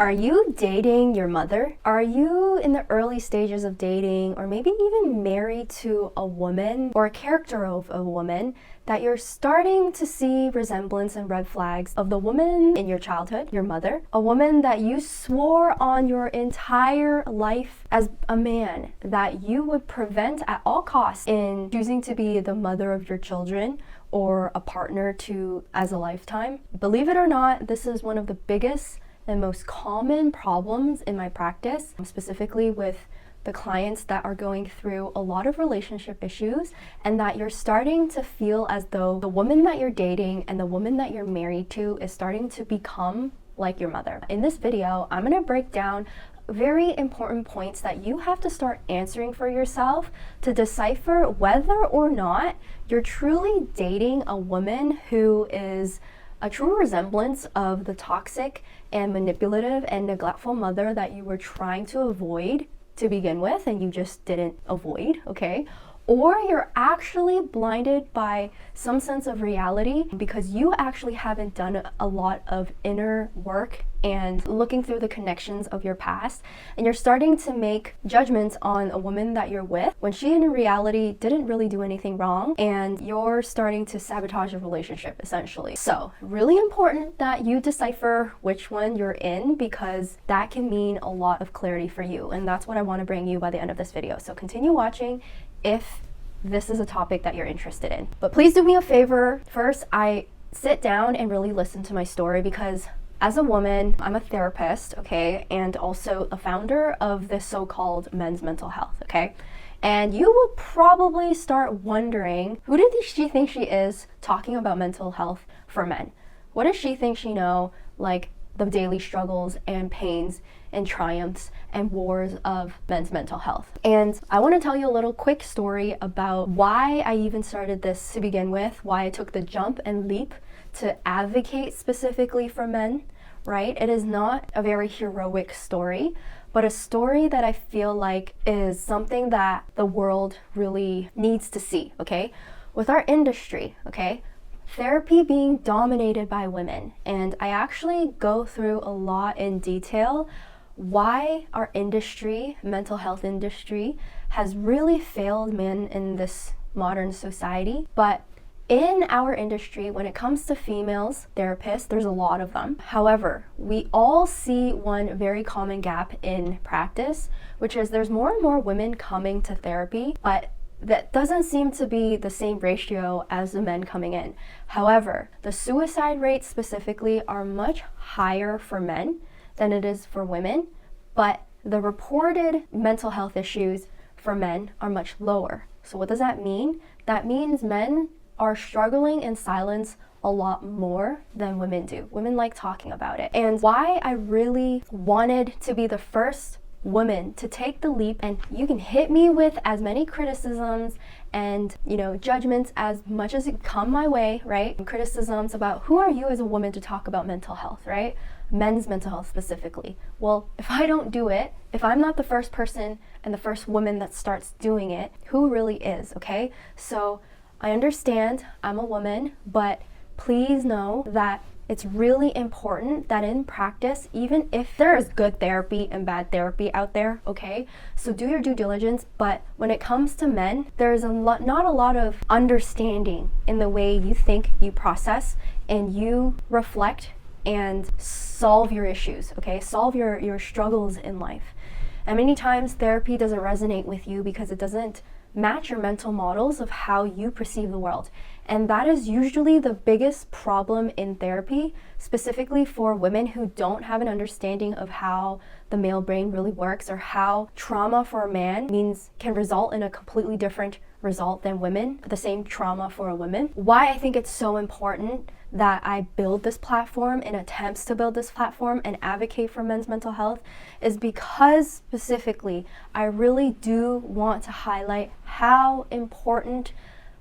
Are you dating your mother? Are you in the early stages of dating, or maybe even married to a woman or a character of a woman that you're starting to see resemblance and red flags of the woman in your childhood, your mother, a woman that you swore on your entire life as a man that you would prevent at all costs in choosing to be the mother of your children or a partner to as a lifetime? Believe it or not, this is one of the biggest and most common problems in my practice, specifically with the clients that are going through a lot of relationship issues, and that you're starting to feel as though the woman that you're dating and the woman that you're married to is starting to become like your mother. In this video, I'm going to break down very important points that you have to start answering for yourself to decipher whether or not you're truly dating a woman who is a true resemblance of the toxic and manipulative and neglectful mother that you were trying to avoid to begin with and you just didn't avoid, okay? Or you're actually blinded by some sense of reality because you actually haven't done a lot of inner work and looking through the connections of your past, and you're starting to make judgments on a woman that you're with when she in reality didn't really do anything wrong, and you're starting to sabotage a relationship essentially. So really important that you decipher which one you're in, because that can mean a lot of clarity for you, and that's what I want to bring you by the end of this video. So continue watching if this is a topic that you're interested in. But please do me a favor. First, I sit down and really listen to my story, because as a woman, I'm a therapist, okay, and also a founder of this so-called men's mental health, okay? And you will probably start wondering, who did she think she is talking about mental health for men? What does she think she know, like the daily struggles and pains and triumphs and wars of men's mental health? And I want to tell you a little quick story about why I even started this to begin with, why I took the jump and leap to advocate specifically for men, right? It is not a very heroic story, but a story that I feel like is something that the world really needs to see, okay? With our industry, okay? Therapy being dominated by women, and I actually go through a lot in detail why our industry, mental health industry, has really failed men in this modern society. But in our industry, when it comes to females therapists, there's a lot of them. However, we all see one very common gap in practice, which is there's more and more women coming to therapy, but that doesn't seem to be the same ratio as the men coming in. However, the suicide rates specifically are much higher for men than it is for women, but the reported mental health issues for men are much lower. So what does that mean? That means men are struggling in silence a lot more than women do. Women like talking about it. And why I really wanted to be the first woman to take the leap, and you can hit me with as many criticisms and judgments as much as it come my way, right? Criticisms about who are you as a woman to talk about mental health, right? Men's mental health specifically. Well, if I don't do it, if I'm not the first person and the first woman that starts doing it, who really is, okay? So I understand I'm a woman, but please know that it's really important that in practice, even if there is good therapy and bad therapy out there, okay? So do your due diligence, but when it comes to men, there's not a lot of understanding in the way you think, you process, and you reflect and solve your issues, okay? Solve your struggles in life. And many times therapy doesn't resonate with you because it doesn't match your mental models of how you perceive the world. And that is usually the biggest problem in therapy, specifically for women who don't have an understanding of how the male brain really works, or how trauma for a man can result in a completely different result than women, the same trauma for a woman. Why I think it's so important that I build this platform and attempts to build this platform and advocate for men's mental health is because specifically I really do want to highlight how important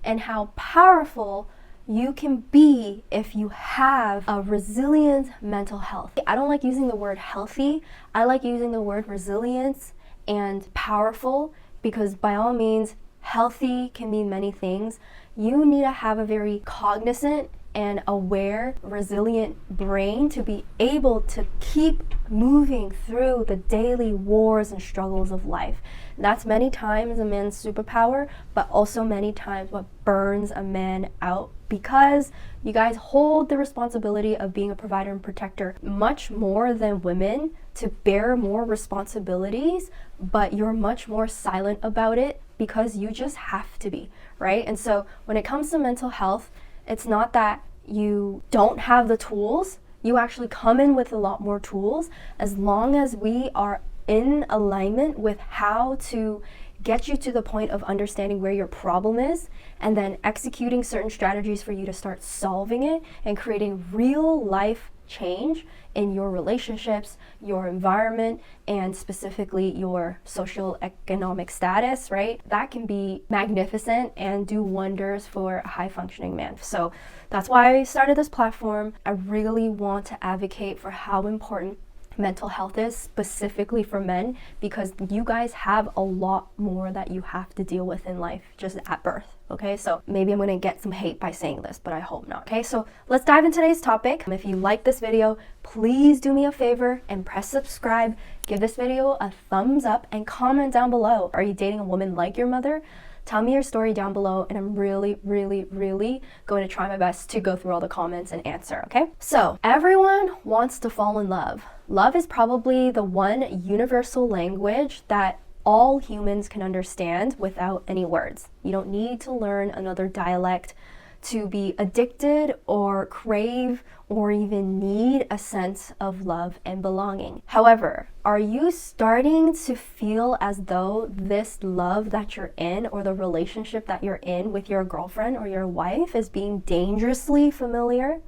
and how powerful you can be if you have a resilient mental health. I don't like using the word healthy. I like using the word resilience and powerful, because by all means, healthy can mean many things. You need to have a very cognizant and aware, resilient brain to be able to keep moving through the daily wars and struggles of life. That's many times a man's superpower, but also many times what burns a man out, because you guys hold the responsibility of being a provider and protector much more than women, to bear more responsibilities, but you're much more silent about it because you just have to be, right? And so when it comes to mental health, it's not that you don't have the tools. You actually come in with a lot more tools, as long as we are in alignment with how to get you to the point of understanding where your problem is, and then executing certain strategies for you to start solving it and creating real life change in your relationships, your environment, and specifically your social economic status, right? That can be magnificent and do wonders for a high functioning man. So that's why I started this platform. I really want to advocate for how important mental health is, specifically for men, because you guys have a lot more that you have to deal with in life just at birth. Okay, so maybe I'm gonna get some hate by saying this, but I hope not. Okay, so let's dive into today's topic. If you like this video, please do me a favor and press subscribe, give this video a thumbs up, and comment down below. Are you dating a woman like your mother? Tell me your story down below, and I'm really going to try my best to go through all the comments and answer, okay? So, everyone wants to fall in love. Love is probably the one universal language that all humans can understand without any words. You don't need to learn another dialect to be addicted or crave or even need a sense of love and belonging. However, are you starting to feel as though this love that you're in, or the relationship that you're in with your girlfriend or your wife, is being dangerously familiar?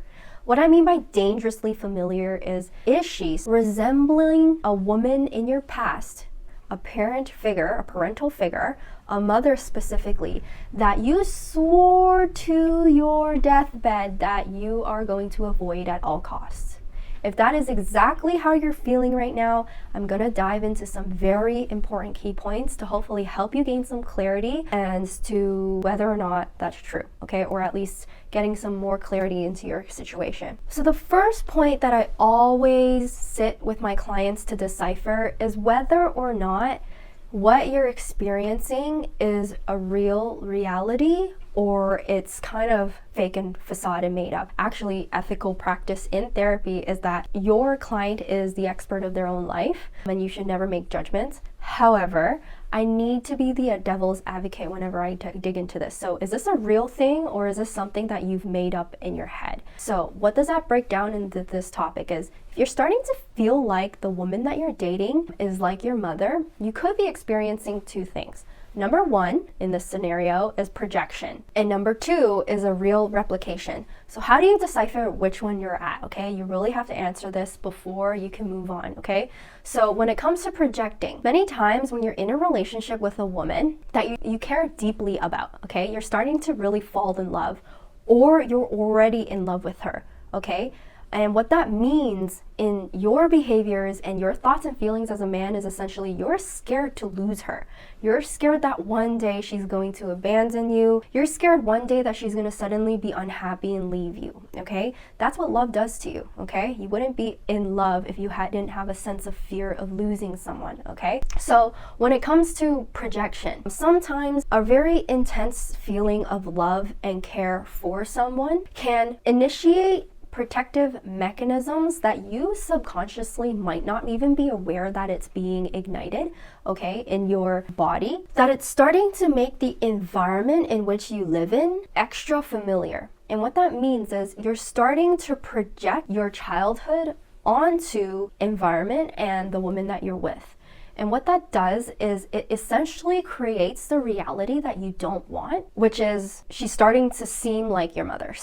What I mean by dangerously familiar is she resembling a woman in your past, a parent figure, a parental figure, a mother specifically, that you swore to your deathbed that you are going to avoid at all costs? If that is exactly how you're feeling right now, I'm going to dive into some very important key points to hopefully help you gain some clarity as to whether or not that's true, okay? Or at least getting some more clarity into your situation. So the first point that I always sit with my clients to decipher is whether or not what you're experiencing is a real reality, or it's kind of fake and facade and made up. Actually, ethical practice in therapy is that your client is the expert of their own life, and you should never make judgments. However, I need to be the devil's advocate whenever I dig into this. So is this a real thing, or is this something that you've made up in your head? So what does that break down into this topic is, if you're starting to feel like the woman that you're dating is like your mother, you could be experiencing two things. Number one in this scenario is projection, and number two is a real replication. So how do you decipher which one you're at, okay? You really have to answer this before you can move on, okay? So when it comes to projecting, many times when you're in a relationship with a woman that you care deeply about, okay? You're starting to really fall in love, or you're already in love with her, okay? And what that means in your behaviors and your thoughts and feelings as a man is essentially you're scared to lose her. You're scared that one day she's going to abandon you. You're scared one day that she's going to suddenly be unhappy and leave you, okay? That's what love does to you, okay? You wouldn't be in love if you didn't have a sense of fear of losing someone, okay? So when it comes to projection, sometimes a very intense feeling of love and care for someone can initiate protective mechanisms that you subconsciously might not even be aware that it's being ignited, okay, in your body, that it's starting to make the environment in which you live in extra familiar. And what that means is you're starting to project your childhood onto environment and the woman that you're with. And what that does is it essentially creates the reality that you don't want, which is she's starting to seem like your mother.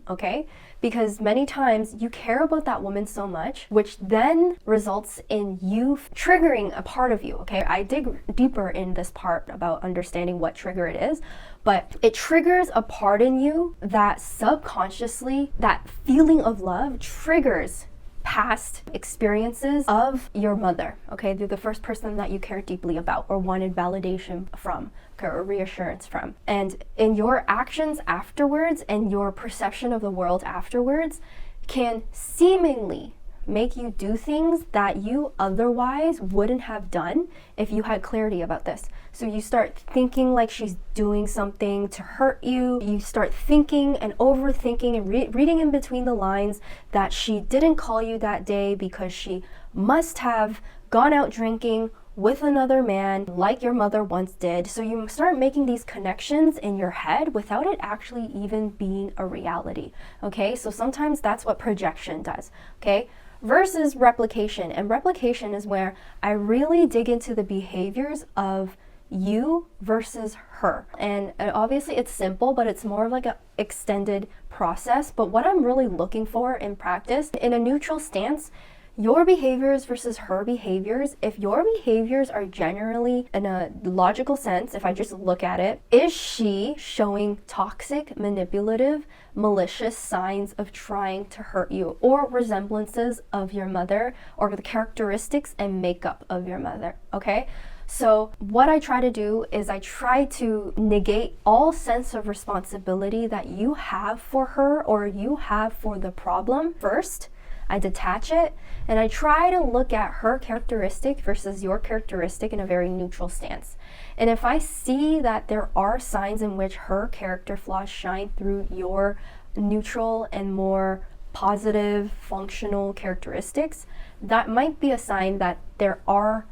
Okay? Because many times you care about that woman so much, which then results in you triggering a part of you, okay? I dig deeper in this part about understanding what trigger it is, but it triggers a part in you that subconsciously, that feeling of love triggers past experiences of your mother, okay? They're the first person that you care deeply about or wanted validation from, okay, or reassurance from. And in your actions afterwards and your perception of the world afterwards can seemingly make you do things that you otherwise wouldn't have done if you had clarity about this. So you start thinking like she's doing something to hurt you. You start thinking and overthinking and reading in between the lines that she didn't call you that day because she must have gone out drinking with another man like your mother once did. So you start making these connections in your head without it actually even being a reality, okay? So sometimes that's what projection does, okay? Versus replication. And replication is where I really dig into the behaviors of you versus her. And obviously it's simple, but it's more of like an extended process. But what I'm really looking for in practice, in a neutral stance, your behaviors versus her behaviors, if your behaviors are generally in a logical sense, if I just look at it, is she showing toxic, manipulative, malicious signs of trying to hurt you or resemblances of your mother or the characteristics and makeup of your mother, okay? So what I try to do is I try to negate all sense of responsibility that you have for her or you have for the problem first. I detach it and I try to look at her characteristic versus your characteristic in a very neutral stance. And if I see that there are signs in which her character flaws shine through your neutral and more positive functional characteristics, that might be a sign that there are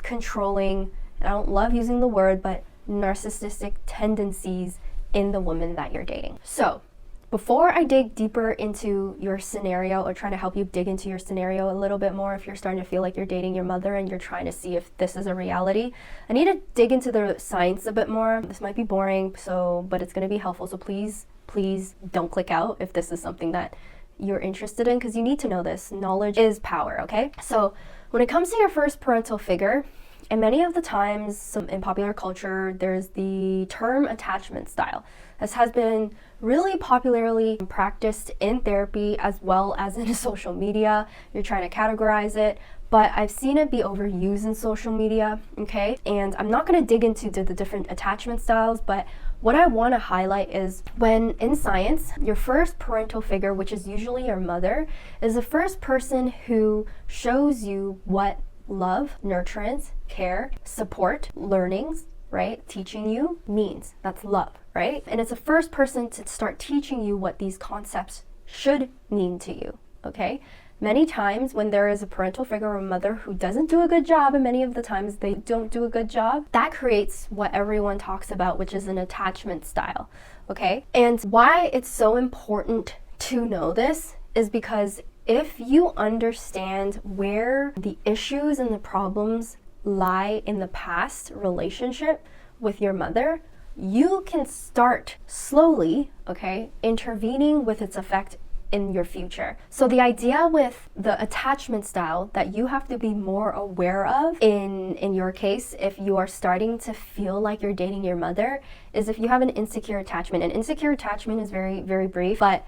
controlling, and I don't love using the word, but narcissistic tendencies in the woman that you're dating. So before I dig deeper into your scenario or try to help you dig into your scenario a little bit more, if you're starting to feel like you're dating your mother and you're trying to see if this is a reality, I need to dig into the science a bit more. This might be boring, but it's going to be helpful. So please don't click out if this is something that you're interested in, because you need to know this. Knowledge is power, okay? So when it comes to your first parental figure, and many of the times in popular culture, there's the term attachment style. This has been really popularly practiced in therapy as well as in social media. You're trying to categorize it, but I've seen it be overused in social media, okay? And I'm not going to dig into the different attachment styles, but what I want to highlight is when in science, your first parental figure, which is usually your mother, is the first person who shows you what love, nurturance, care, support, learnings, right? Teaching you means. That's love, right? And it's the first person to start teaching you what these concepts should mean to you, okay? Many times when there is a parental figure or a mother who doesn't do a good job, and many of the times they don't do a good job, that creates what everyone talks about, which is an attachment style, okay? And why it's so important to know this is because if you understand where the issues and the problems lie in the past relationship with your mother, you can start slowly, okay, intervening with its effect in your future. So the idea with the attachment style that you have to be more aware of in your case, if you are starting to feel like you're dating your mother, is if you have an insecure attachment. An insecure attachment is very, very brief, but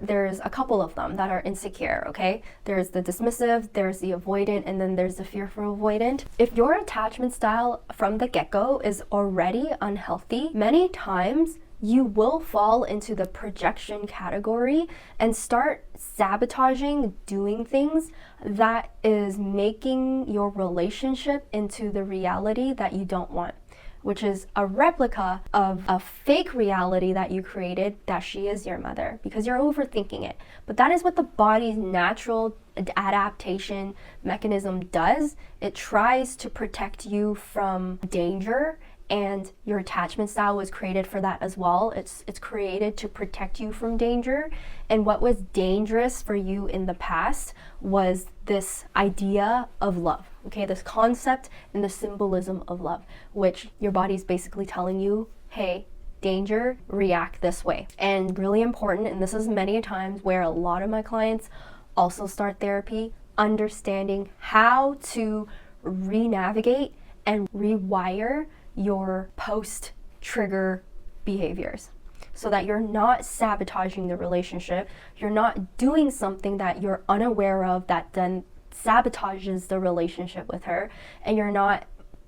there's a couple of them that are insecure, okay? There's the dismissive, there's the avoidant, and then there's the fearful avoidant. If your attachment style from the get-go is already unhealthy, many times you will fall into the projection category and start sabotaging, doing things that is making your relationship into the reality that you don't want, which is a replica of a fake reality that you created, that she is your mother, because you're overthinking it. But that is what the body's natural adaptation mechanism does. It tries to protect you from danger, and your attachment style was created for that as well. It's created to protect you from danger. And what was dangerous for you in the past was this idea of love, okay? This concept and the symbolism of love, which your body's basically telling you, hey, danger, react this way. And really important, and this is many times where a lot of my clients also start therapy, understanding how to re-navigate and rewire your post-trigger behaviors. so that you're not sabotaging the relationship, you're not doing something that you're unaware of that then sabotages the relationship with her, and you're not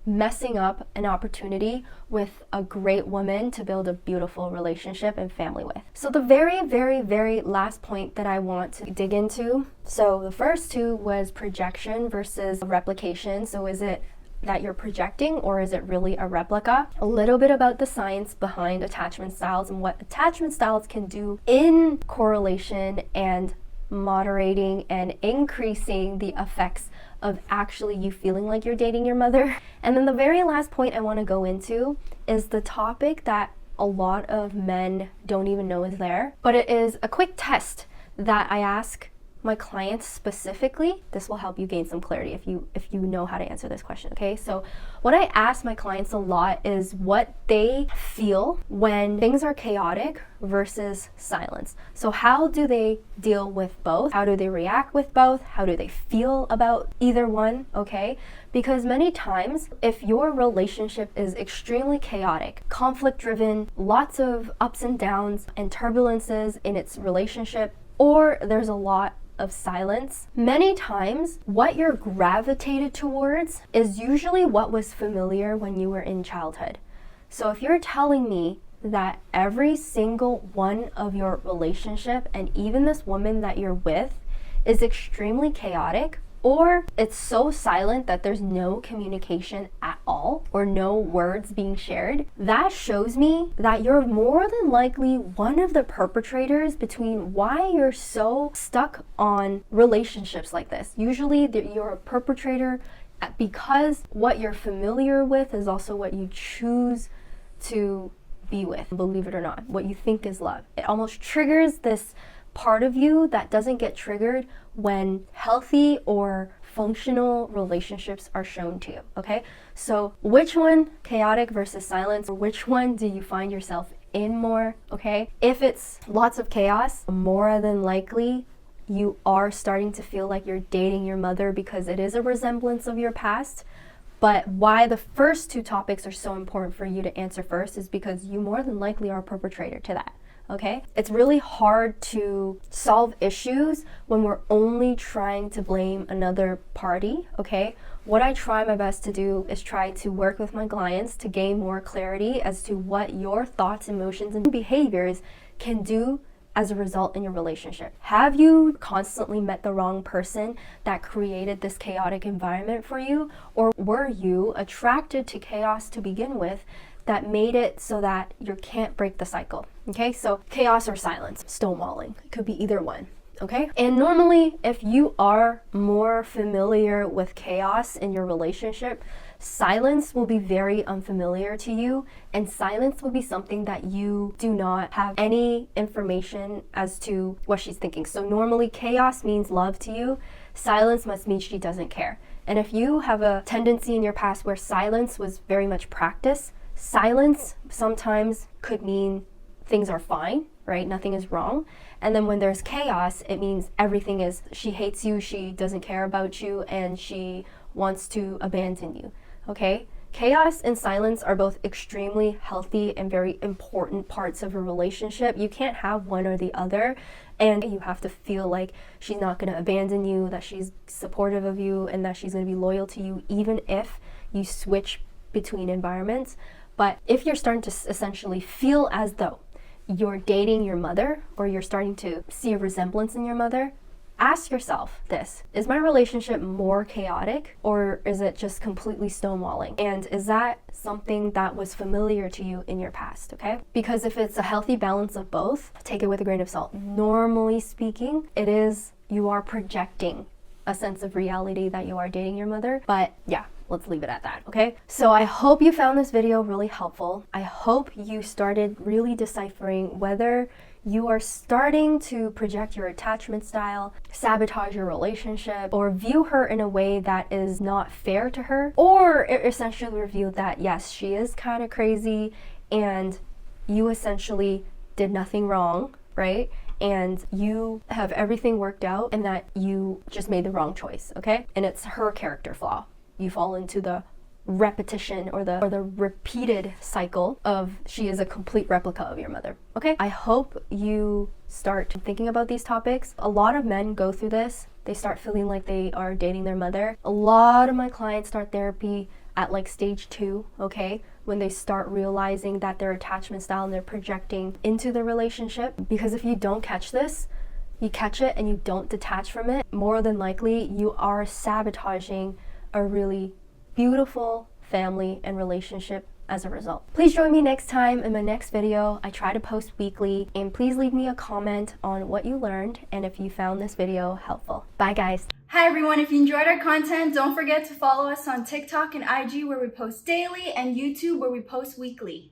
messing up an opportunity with a great woman to build a beautiful relationship and family with. So the very last point that I want to dig into, so the first two was projection versus replication. So is it that you're projecting or is it really a replica? A little bit about the science behind attachment styles and what attachment styles can do in correlation and moderating and increasing the effects of actually you feeling like you're dating your mother. And then the very last point I want to go into is the topic that a lot of men don't even know is there, but it is a quick test that I ask my clients specifically. This will help you gain some clarity if you know how to answer this question, okay? So what I ask my clients a lot is what they feel when things are chaotic versus silence. So how do they deal with both? How do they react with both? How do they feel about either one, okay? Because many times, if your relationship is extremely chaotic, conflict-driven, lots of ups and downs and turbulences in its relationship, or there's a lot of silence, many times what you're gravitated towards is usually what was familiar when you were in childhood. So if you're telling me that every single one of your relationship and even this woman that you're with is extremely chaotic, or it's so silent that there's no communication at all or no words being shared, that shows me that you're more than likely one of the perpetrators between why you're so stuck on relationships like this. Usually you're a perpetrator because what you're familiar with is also what you choose to be with, believe it or not, what you think is love. It almost triggers this part of you that doesn't get triggered when healthy or functional relationships are shown to you, okay? So which one, chaotic versus silence, or which one do you find yourself in more, okay? If it's lots of chaos, more than likely you are starting to feel like you're dating your mother because it is a resemblance of your past. But why the first two topics are so important for you to answer first is because you more than likely are a perpetrator to that. Okay? It's really hard to solve issues when we're only trying to blame another party, okay? What I try my best to do is try to work with my clients to gain more clarity as to what your thoughts, emotions, and behaviors can do as a result in your relationship. Have you constantly met the wrong person that created this chaotic environment for you? Or were you attracted to chaos to begin with that made it so that you can't break the cycle? Okay, so chaos or silence, stonewalling. It could be either one, okay? And normally, if you are more familiar with chaos in your relationship, silence will be very unfamiliar to you, and silence will be something that you do not have any information as to what she's thinking. So normally, chaos means love to you. Silence must mean she doesn't care. And if you have a tendency in your past where silence was very much practice, silence sometimes could mean things are fine, right? Nothing is wrong. And then when there's chaos, it means everything is, she hates you, she doesn't care about you, and she wants to abandon you, okay? Chaos and silence are both extremely healthy and very important parts of a relationship. You can't have one or the other, and you have to feel like she's not going to abandon you, that she's supportive of you, and that she's going to be loyal to you, even if you switch between environments. But if you're starting to essentially feel as though you're dating your mother, or you're starting to see a resemblance in your mother, ask yourself this: is my relationship more chaotic, or is it just completely stonewalling? And is that something that was familiar to you in your past, okay? Because if it's a healthy balance of both, take it with a grain of salt. Normally speaking, it is, you are projecting a sense of reality that you are dating your mother. But yeah, let's leave it at that, okay? So I hope you found this video really helpful. I hope you started really deciphering whether you are starting to project your attachment style, sabotage your relationship, or view her in a way that is not fair to her, or it essentially revealed that yes, she is kind of crazy and you essentially did nothing wrong, right? And you have everything worked out, and that you just made the wrong choice, okay? And it's her character flaw. You fall into the repetition or the repeated cycle of she is a complete replica of your mother. Okay? I hope you start thinking about these topics. A lot of men go through this. They start feeling like they are dating their mother. A lot of my clients start therapy at like stage 2, okay? When they start realizing that their attachment style and they're projecting into the relationship. Because if you don't catch this, you catch it and you don't detach from it, more than likely you are sabotaging a really beautiful family and relationship as a result. Please join me next time in my next video. I try to post weekly, and please leave me a comment on what you learned and if you found this video helpful. Bye guys. Hi everyone, if you enjoyed our content, don't forget to follow us on TikTok and IG where we post daily and YouTube where we post weekly.